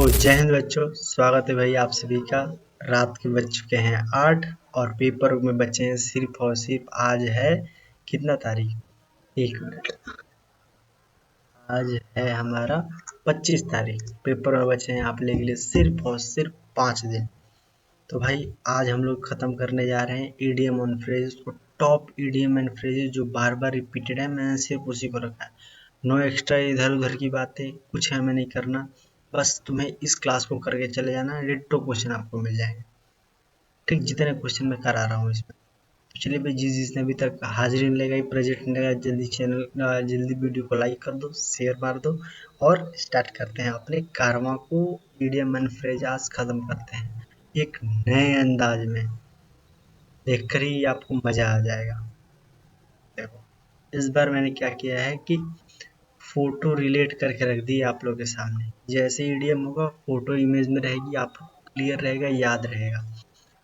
जय हिंद बच्चों, स्वागत है भाई आप सभी का। रात के बज चुके हैं 8 और पेपर में बचे हैं सिर्फ और सिर्फ। आज है कितना तारीख? एक मिनट। आज है हमारा 25 तारीख। पेपर में बचे हैं आप लोगों के लिए सिर्फ और सिर्फ 5 दिन। तो भाई आज हम लोग खत्म करने जा रहे हैं ईडीएम ऑन फ्रेज को। टॉप ईडीएम एंड फ्रेजेस जो बार बार रिपीटेड है, मैंने सिर्फ उसी को रखा है। नो एक्स्ट्रा इधर उधर की बातें कुछ हमें नहीं करना। बस तुम्हें इस क्लास को करके चले जाना, डिट्टो क्वेश्चन आपको मिल जाएंगे। ठीक जितने क्वेश्चन मैं करा रहा हूँ इसमें। तो चलिए भाई, जिसने अभी तक हाजिरी नहीं लगाई, प्रेजेंट नहीं लगाया, जल्दी जल्दी वीडियो को लाइक कर दो, शेयर मार दो और स्टार्ट करते हैं अपने कारवां को। ईडीएम एंड फ्रेज आज खत्म करते हैं एक नए अंदाज में। देखकर ही आपको मजा आ जाएगा। देखो, इस बार मैंने क्या किया है कि फोटो रिलेट करके रख दी आप लोगों के सामने। जैसे ईडीएम होगा फोटो इमेज में रहेगी, आपको क्लियर रहेगा, याद रहेगा।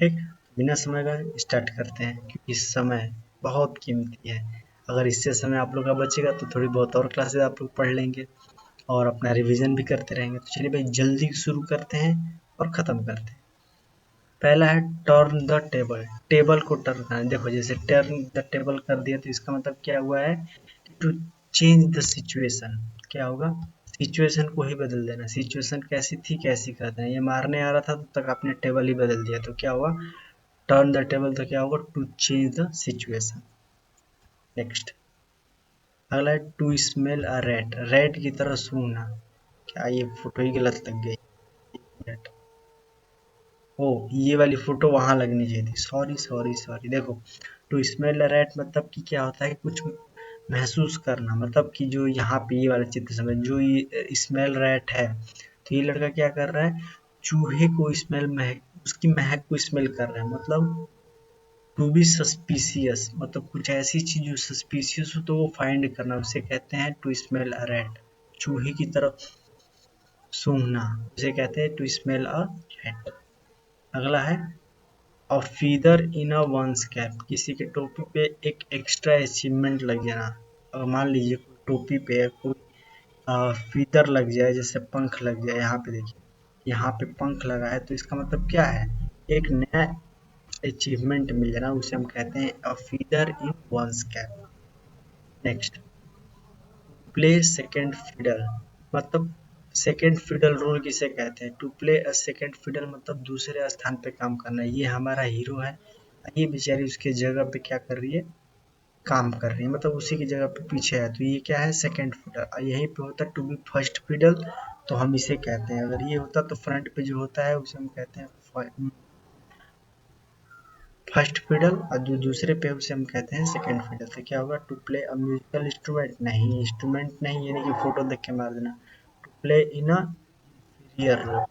ठीक, बिना समय का स्टार्ट करते हैं क्योंकि समय बहुत कीमती है। अगर इससे समय आप लोग का बचेगा तो थोड़ी बहुत और क्लासेस आप लोग पढ़ लेंगे और अपना रिवीजन भी करते रहेंगे। तो चलिए भाई जल्दी शुरू करते हैं और ख़त्म करते हैं। पहला है टर्न द टेबल। टेबल को टर्न करना है। देखो, जैसे टर्न द टेबल कर दिया तो इसका मतलब क्या हुआ है? To change the situation. क्या होगा? सिचुएशन को ही बदल देना। सिचुएशन कैसी थी कैसी कर देना। ये मारने आ रहा था तब तक आपने टेबल ही बदल दिया तो क्या हुआ? Turn the table. तो क्या होगा? To change the situation. Next, अगला है to smell a rat. Rat की तरह सूंघना। क्या ये फोटो ही गलत लग गई? ओ, ये वाली फोटो वहां लगनी चाहिए थी। Sorry sorry sorry. देखो, टू स्मेल अ रैट मतलब कि क्या होता है? कुछ महसूस करना। मतलब कि जो यहाँ पे ये वाला चित्र समझ, जो ये स्मेल रैट है तो ये लड़का क्या कर रहा है? चूहे को स्मेल, महक, उसकी महक को स्मेल कर रहा है। मतलब टू बी सस्पिशियस, मतलब कुछ ऐसी चीज जो सस्पिशियस हो तो वो फाइंड करना, उसे कहते हैं टू स्मेल अ रैट। चूहे की तरफ सूंघना उसे कहते हैं टू स्मेल अ रैट। अगला है अ फीदर इन अ वंस कैप। किसी के टोपी पे एक एक्स्ट्रा अचीवमेंट लग जाना। अगर मान लीजिए कोई टोपी पे कोई फीदर लग जाए, जैसे पंख लग जाए। यहाँ पे देखिए, यहाँ पे पंख लगा है तो इसका मतलब क्या है? एक नया अचीवमेंट मिल जाना, उसे हम कहते हैं a feather in one's cap. Next, play second fiddle. मतलब सेकेंड फिडल रोल किसे कहते हैं? To play a second fiddle मतलब दूसरे स्थान पे काम करना। ये हमारा हीरो है, ये बेचारी उसके जगह पे क्या कर रही है? काम कर रही है, मतलब उसी की जगह पे पीछे है। तो ये क्या है? Second fiddle. यहीं पे होता है टू बी फर्स्ट फिडल, तो हम इसे कहते हैं। अगर ये होता तो फ्रंट पे जो होता है उसे हम कहते हैं फर्स्ट फिडल, और जो दूसरे पे उसे हम कहते हैं सेकंड फिडल। तो क्या होगा? To play a musical instrument. नहीं, इंस्ट्रूमेंट नहीं, यानी कि फोटो देख के मार देना। To play in a inferior role.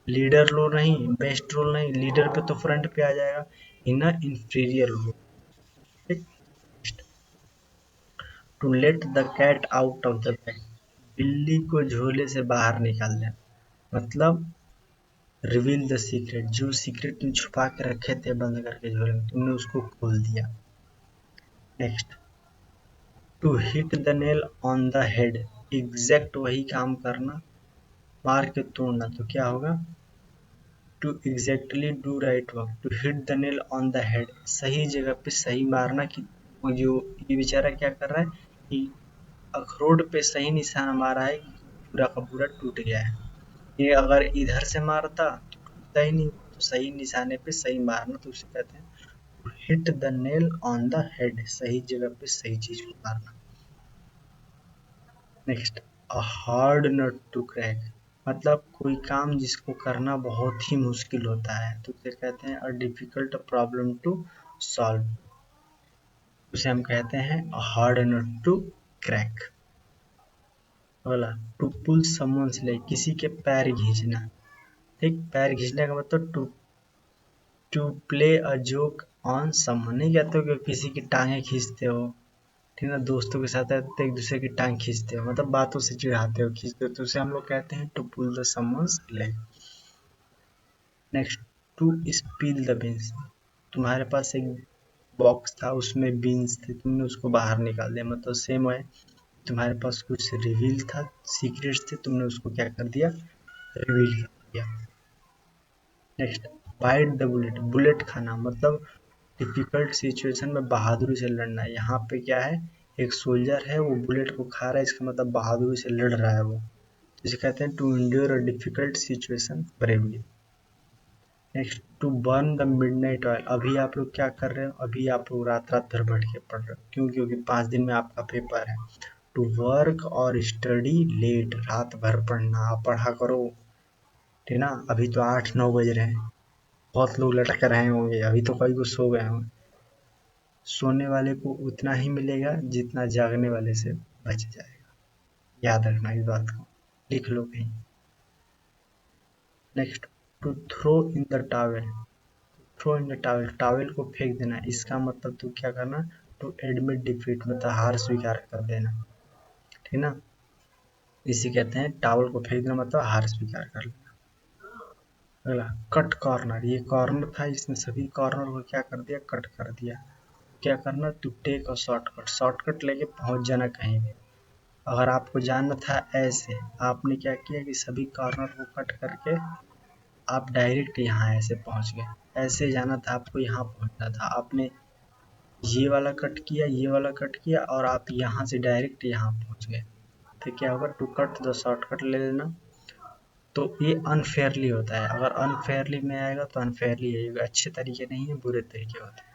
Leader role नहीं, बेस्ट रोल नहीं, लीडर पे तो फ्रंट पे आ जाएगा। In a inferior role. ठीक। To let the cat out of the bag. बिल्ली को झोले से बाहर निकाल देना। मतलब रिवील द सीक्रेट। जो सीक्रेट तुम छुपा के रखे थे बंद करके झोले में, तुमने उसको खोल दिया। Next, to hit the nail on the head. Exact वही काम करना, मार के तोड़ना। तो क्या होगा? To exactly do right work. To hit the nail on the head, सही जगह पे सही मारना। कि वो जो ये बेचारा क्या कर रहा है कि अखरोट पे सही निशाना मारा है कि पूरा का पूरा टूट गया है। ये अगर इधर से मारता तो टूटता ही नहीं, तो सही निशाने पे सही मारना, तो उसे कहते हैं hit the nail on the head. सही जगह पे सही चीज को मारना। Next, a hard nut to crack. मतलब कोई काम जिसको करना बहुत ही मुश्किल होता है तो उसे कहते हैं a difficult problem to solve. उसे हम कहते हैं a hard nut to crack. बोला, टू पुल समवन्स लेग। किसी के पैर खींचना। ठीक, पैर खींचने का मतलब to play a joke on someone. नहीं कहते हो कि किसी की टांगे खींचते हो। ठीक है ना, दोस्तों के साथ है तो एक दूसरे की टांग खींचते हो, मतलब बातों से चिढ़ाते हो, खींचते हो, तो उसे हम लोग कहते हैं to pull the someone's leg. Next, to spill the beans. तुम्हारे पास एक बॉक्स था, उसमें बीन्स थे, तुमने उसको बाहर निकाल दिया। मतलब सेम है, तुम्हारे पास कुछ रिवील था, सीक्रेट्स थे, तुमने उसको क्या कर दिया? रिवील कर दिया। Next, bite the bullet, bullet खाना मतलब डिफिकल्ट सिचुएशन में बहादुरी से लड़ना। यहाँ पे क्या है, एक सोल्जर है वो बुलेट को खा रहा है, इसका मतलब बहादुरी से लड़ रहा है वो, जिसे कहते हैं to endure a difficult situation bravely. Next, to burn the midnight oil, अभी आप लोग क्या कर रहे हो, अभी आप लोग रात रात भर बैठ के पढ़ रहे हो, क्यों, क्योंकि 5 दिन में आपका पेपर है। टू वर्क और स्टडी लेट, रात भर पढ़ना, आप पढ़ा करो, ठीक ना। अभी तो 8-9 बज रहे हैं, बहुत लोग लटक रहे होंगे, अभी तो कई को सो गए होंगे। सोने वाले को उतना ही मिलेगा जितना जागने वाले से बच जाएगा, याद रखना इस बात को, लिख लो कहीं। Next, to throw in the towel, throw in the towel, towel को फेंक देना, इसका मतलब तो क्या करना, टू एडमिट डिफीट, मतलब हार स्वीकार कर देना, ठीक ना। इसे कहते हैं टावल को फेंक देना मतलब हार स्वीकार कर लेना। अगला, कट कॉर्नर, ये कॉर्नर था, इसने सभी कॉर्नर को क्या कर दिया, कट कर दिया। क्या करना, to take a shortcut, shortcut लेके पहुंच जाना कहीं भी। अगर आपको जानना था ऐसे, आपने क्या किया कि सभी कॉर्नर को कट करके आप डायरेक्ट यहाँ ऐसे पहुंच गए। ऐसे जाना था आपको, यहाँ पहुंचना था, आपने ये वाला कट किया, ये वाला कट किया, और आप यहाँ से डायरेक्ट यहाँ पहुंच गए। तो क्या होगा, टू कट द शॉर्टकट ले लेना। तो ये अनफेयरली होता है, अगर अनफेयरली में आएगा तो अनफेयरली आएगा, अच्छे तरीके नहीं है, बुरे तरीके होते हैं।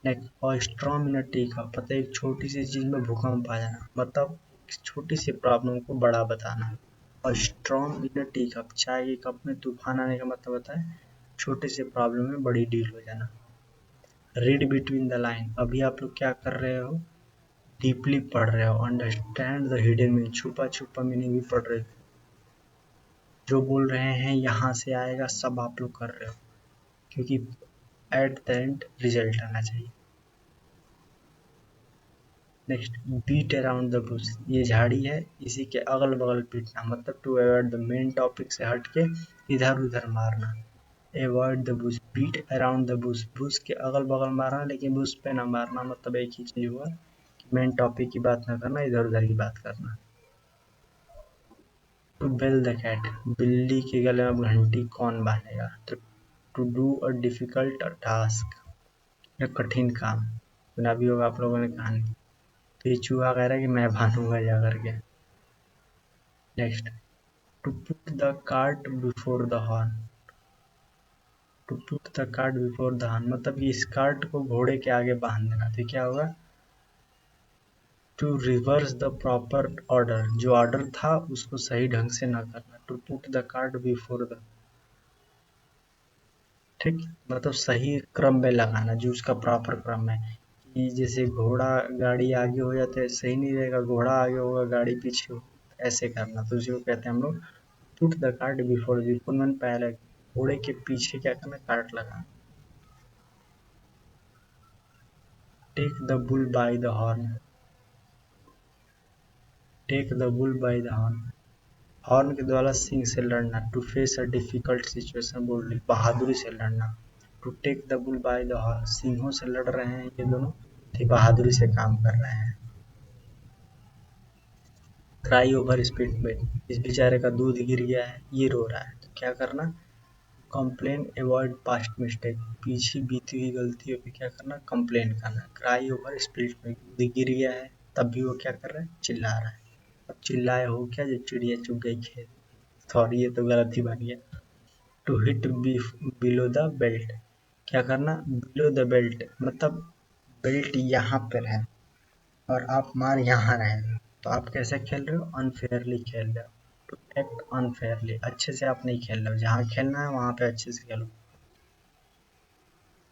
नेक्स्ट, और स्ट्रॉन्ग इन टी का पता है, एक छोटी सी चीज में भूकंप आ जाना, मतलब छोटी सी प्रॉब्लम को बड़ा बताना। और स्ट्रॉन्ग इन टी कप, चाय के कप में तूफान आने का मतलब होता है छोटे से प्रॉब्लम में बड़ी डील हो जाना। रीड बिटवीन द लाइन, अभी आप लोग क्या कर रहे हो, डीपली पढ़ रहे हो। अंडरस्टैंड द हिडन मीनिंग, छुपा छुपा मीनिंग भी पढ़ रहे हो। जो बोल रहे हैं यहाँ से आएगा सब आप लोग कर रहे हो, क्योंकि एट द एंड रिजल्ट आना चाहिए। Next, beat around the bush, ये झाड़ी है, इसी के अगल बगल पीटना, मतलब to avoid the main topic से हट के इधर उधर मारना। Avoid the bush, beat around the bush, bush के अगल बगल मारना लेकिन बुश पे ना मारना, मतलब एक ही चीज हुआ कि मेन टॉपिक की बात ना करना, इधर उधर की बात करना। टू बेल द कैट, बिल्ली के गले में घंटी कौन बांधेगा, तो to do a difficult task, या कठिन काम, सुना भी होगा आप लोगों ने कहानी। तो ये चूहा कह रहा है कि मैं बांधूंगा जा करके। Next, to put the cart before the horn, to put the cart before the horn मतलब कि इस कार्ट को घोड़े के आगे बांध देना। तो क्या होगा, to reverse the proper order, जो ऑर्डर था उसको सही ढंग से ना करना। To put the cart before the, ठीक, मतलब सही क्रम में लगाना, जो उसका प्रॉपर क्रम है। कि जैसे घोड़ा गाड़ी आगे हो जाता है सही नहीं रहेगा, घोड़ा आगे होगा गाड़ी पीछे हो, ऐसे करना। तो उसी को कहते हैं हम लोग put the cart before, before मन पहले, घोड़े के पीछे क्या करना, कार्ट लगाना। Take the bull by the horn, take the bull by the horn, horn के द्वारा सिंह से लड़ना। To face a difficult situation boldly, बहादुरी से लड़ना। To take the bull by the horn, सिंहों से लड़ रहे हैं ये दोनों, तो बहादुरी से काम कर रहे हैं। क्राई ओवर स्पिल्ड मिल्क, इस बेचारे का दूध गिर गया है, ये रो रहा है, तो क्या करना, कंप्लेन अवॉइड पास्ट मिस्टेक, पीछे बीती हुई गलतियों पे क्या करना, कंप्लेन करना। क्राई ओवर स्पिल्ड मिल्क, दूध गिर गया है तब भी वो क्या कर रहा है, चिल्ला रहा है। अब चिल्लाए हो क्या, जो चिड़िया चुग गई खेत, सॉरी ये तो गलत ही बन गया। To hit below the belt, क्या करना, बिलो द बेल्ट मतलब बेल्ट यहाँ पर है और आप मार यहाँ रहे हैं, तो आप कैसे खेल रहे हो, अनफेयरली खेल रहे हो। टू एक्ट अनफेयरली, अच्छे से आप नहीं खेल रहे हो, जहाँ खेलना है वहाँ पे अच्छे से खेलो।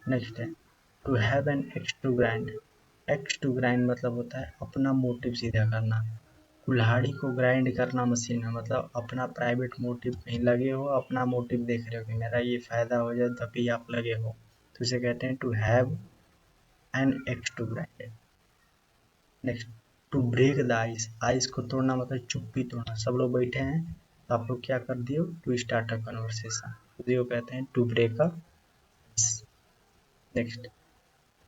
नेक्स्ट है, to have an axe to grind, axe to grind मतलब होता है अपना मोटिव सीधा करना। कुल्हाड़ी को ग्राइंड करना मशीन है, मतलब अपना प्राइवेट मोटिव कहीं लगे हो, अपना मोटिव देख रहे हो कि मेरा ये फायदा हो जाए तभी आप लगे हो, तो इसे कहते हैं to have an axe to grind. Next, to break the ice, ice को तोड़ना मतलब चुप्पी तोड़ना, सब लोग बैठे हैं तो आप लोग क्या कर दियो, टू स्टार्ट अ कन्वर्सेशन, उसी को कहते हैं to break a ice. Next,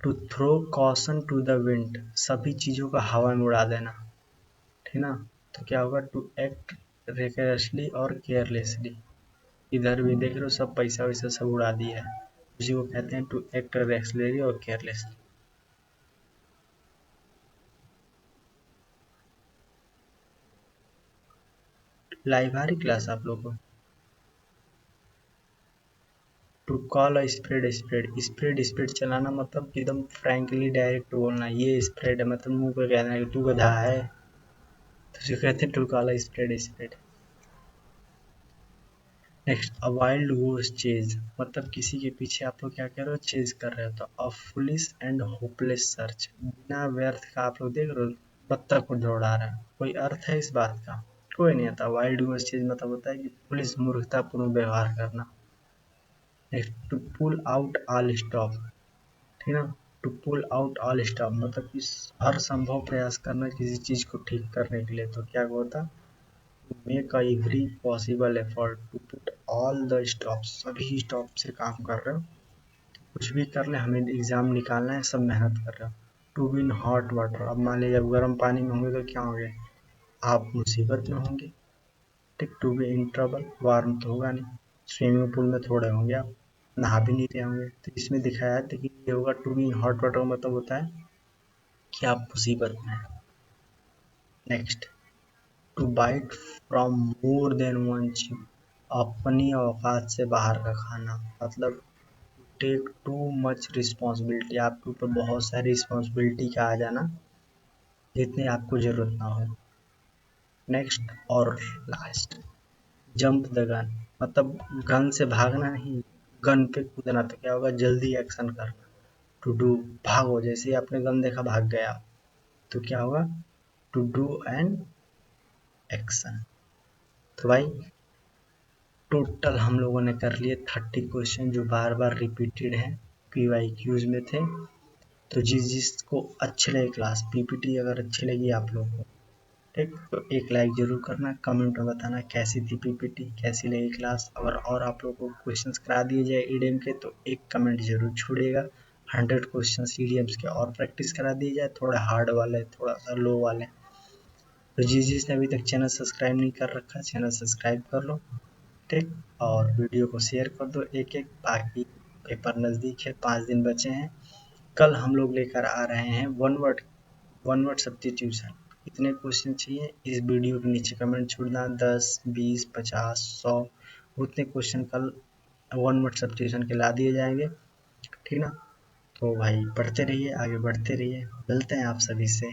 to throw caution to the wind, सभी चीजों का हवा में उड़ा देना, ठीक ना। तो क्या होगा, टू एक्ट रेकरसली और केयरलेसली, इधर भी देख रहे हो सब पैसा वैसा सब उड़ा दिया है, उसी को कहते हैं टू एक्ट रेक्सली और केयरलेसली। लाइव आ रही क्लास आप लोगों को? To call a spread spread, spread spread चलाना मतलब एकदम फ्रैंकली डायरेक्ट बोलना, ये स्प्रेड है मतलब मुंह पे कहना है कि तू गधा है, तो उसे कहते हैं to call a spread spread. Next, a wild goose chase, मतलब किसी के पीछे आप लोग क्या कर रहे हो, चेज कर रहे हो, तो a foolish and hopeless search, बिना व्यर्थ का आप लोग देख रहे हो बत्तख को दौड़ा रहा है, कोई अर्थ है इस बात का? कोई नहीं आता। वाइल्ड गोस चेज मतलब होता है कि पुलिस मूर्खतापूर्ण व्यवहार करना। Next, to pull out all stop, ठीक है ना, to pull out all stop मतलब कि हर संभव प्रयास करना किसी चीज को ठीक करने के लिए, तो क्या होता, make every possible effort to put all the stops, सभी स्टॉप से काम कर रहे हो, कुछ भी कर ले हमें एग्जाम निकालना है, सब मेहनत कर रहे हो। To be in hot water, अब मान लीजिए जब गर्म पानी में होंगे तो क्या होंगे, आप मुसीबत में होंगे। ठीक, to be in trouble, warm तो होगा नहीं, स्विमिंग पूल में थोड़े होंगे आप, नहा भी नहीं रहे होंगे, तो इसमें दिखाया है कि ये होगा to be in hot water, मतलब होता है कि आप मुसीबत में हैं। Next, to bite from more than one chew, अपनी औकात से बाहर का खाना, मतलब टेक टू मच रिस्पॉन्सिबिलिटी, आपके ऊपर बहुत सारी रिस्पॉन्सिबिलिटी का आ जाना जितनी आपको जरूरत ना हो। नेक्स्ट और लास्ट, जंप द गन, मतलब गन से भागना नहीं, गन पे कूदना, तो क्या होगा, जल्दी एक्शन करना। टू डू, भागो, जैसे ही आपने गन देखा भाग गया, तो क्या होगा, टू डू एन एक्शन। तो भाई टोटल हम लोगों ने कर लिए 30 क्वेश्चन जो बार बार रिपीटेड हैं, PYQs में थे। तो जिसको अच्छी लगे क्लास, PPT अगर अच्छी लगी आप लोगों को, ठीक, तो एक लाइक जरूर करना, कमेंट में बताना कैसी थी PPT, कैसी लगी क्लास। अगर और आप लोगों को क्वेश्चंस करा दिए जाए ईडीएम के तो एक कमेंट जरूर छोड़िएगा। 100 क्वेश्चंस ईडीएम्स के और प्रैक्टिस करा दिए जाए, थोड़ा हार्ड वाले, थोड़ा सा लो वाले। तो जिसने अभी तक चैनल सब्सक्राइब नहीं कर रखा, चैनल सब्सक्राइब कर लो, ठीक, और वीडियो को शेयर कर दो एक एक। बाकी पेपर नज़दीक है, 5 दिन बचे हैं। कल हम लोग लेकर आ रहे हैं वन वर्ड सब्स्टिट्यूशन। कितने क्वेश्चन चाहिए इस वीडियो के नीचे कमेंट छोड़ना, 10 20 50 100, उतने क्वेश्चन कल वन वर्ड सब्स्टिट्यूशन के ला दिए जाएंगे, ठीक ना। तो भाई पढ़ते रहिए, आगे बढ़ते रहिए, मिलते हैं आप सभी से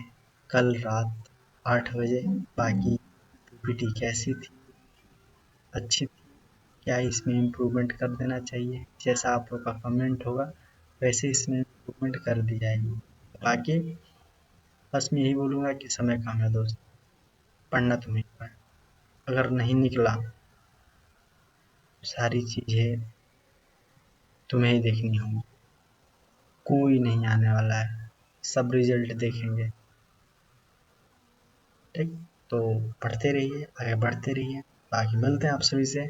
कल रात 8 बजे। बाकी पीपीटी कैसी थी, अच्छी थी, क्या इसमें इम्प्रूवमेंट कर देना चाहिए, जैसा आप लोग का कमेंट होगा वैसे इसमें इम्प्रूवमेंट कर दी जाएगी। बाकी बस मैं यही बोलूँगा कि समय कम है दोस्त, पढ़ना तुम्हें है, अगर नहीं निकला सारी चीज़ें तुम्हें ही देखनी होंगी, कोई नहीं आने वाला है, सब रिजल्ट देखेंगे, ठीक। तो पढ़ते रहिए, आगे बढ़ते रहिए। बाकी मिलते हैं आप सभी से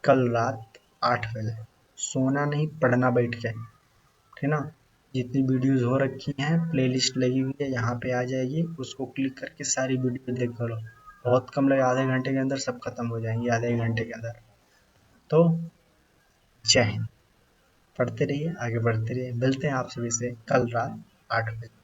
कल रात 8 बजे। सोना नहीं, पढ़ना बैठ के, ठीक ना। जितनी वीडियोस हो रखी हैं प्लेलिस्ट लगी हुई है यहाँ पे आ जाएगी, उसको क्लिक करके सारी वीडियो देख लो, बहुत कम लगे, आधे घंटे के अंदर सब खत्म हो जाएंगी, आधे घंटे के अंदर। तो जय हिंद, पढ़ते रहिए, आगे बढ़ते रहिए, मिलते हैं आप सभी से कल रात 8 बजे।